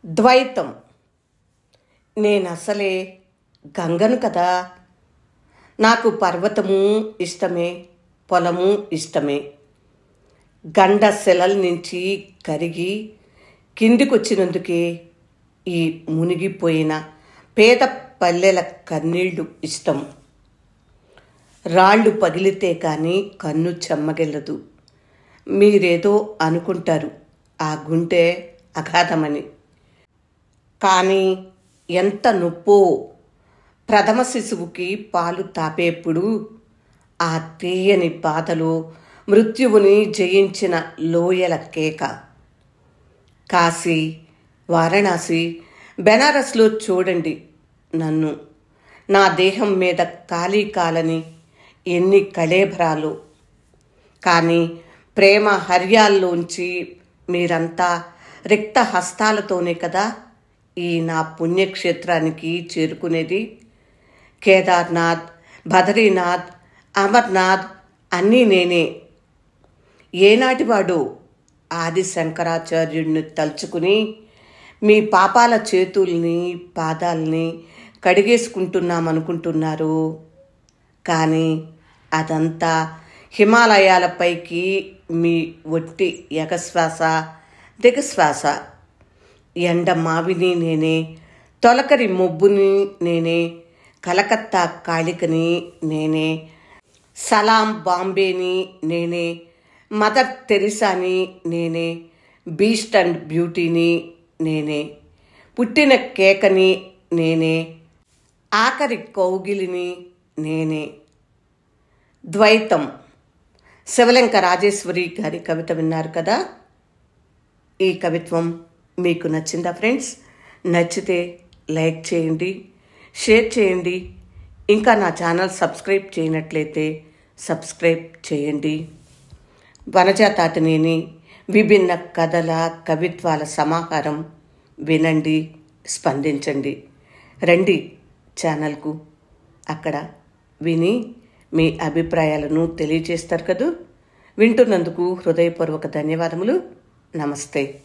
ద్వైతం. నేనసలే గంగను కదా. నాకు పర్వతము ఇష్టమే, పొలము ఇష్టమే. గండ శిలల నుంచి కరిగి కిందికొచ్చినందుకే ఈ మునిగిపోయిన పేద పల్లెల కన్నీళ్లు ఇష్టం. రాళ్ళు పగిలితే కానీ కన్ను చెమ్మగిల్లదు. మీరేదో అనుకుంటారు, ఆ గుండె అగాధమని. కానీ ఎంత నొప్పో ప్రథమ శిశువుకి పాలు తాపేప్పుడు ఆ తీయని బాధలో మృత్యువుని జయించిన లోయల కేక. కాశీ, వారణాసి, బెనారస్లో చూడండి నన్ను. నా దేహం మీద ఖాళీ కాలని ఎన్ని కళేభరాలు. కానీ ప్రేమ హర్యాల్లోంచి మీరంతా రిక్త హస్తాలతోనే కదా ఈ నా పుణ్యక్షేత్రానికి చేరుకునేది. కేదార్నాథ్, బదరీనాథ్, అమర్నాథ్ అన్నీ నేనే. ఏనాటివాడు ఆది శంకరాచార్యుడిని తలుచుకుని మీ పాపాల చేతుల్ని పాదాలని కడిగేసుకుంటున్నామనుకుంటున్నారు. కానీ అదంతా హిమాలయాలపైకి మీ ఒట్టి ఎగశ్వాస దిగశ్వాస. ఎండ మావిని నేనే, తొలకరి మొబ్బుని నేనే, కలకత్తా కాళికని నేనే, సలాం బాంబేని నేనే, మదర్ తెరిసాని నేనే, బీస్ట్ అండ్ బ్యూటీని నేనే, పుట్టిన కేకని నేనే, ఆఖరి కౌగిలిని నేనే. ద్వైతం. శివలంక రాజేశ్వరి గారి కవిత విన్నారు కదా. ఈ కవిత్వం మీకు నచ్చిందా ఫ్రెండ్స్? నచ్చితే లైక్ చేయండి, షేర్ చేయండి. ఇంకా నా ఛానల్ సబ్స్క్రైబ్ చేయనట్లయితే సబ్స్క్రైబ్ చేయండి. వనజాతాతినేని విభిన్న కథల కవిత్వాల సమాహారం వినండి, స్పందించండి. రండి ఛానల్కు, అక్కడ విని మీ అభిప్రాయాలను తెలియజేస్తారు కదూ. వింటున్నందుకు హృదయపూర్వక ధన్యవాదములు. నమస్తే.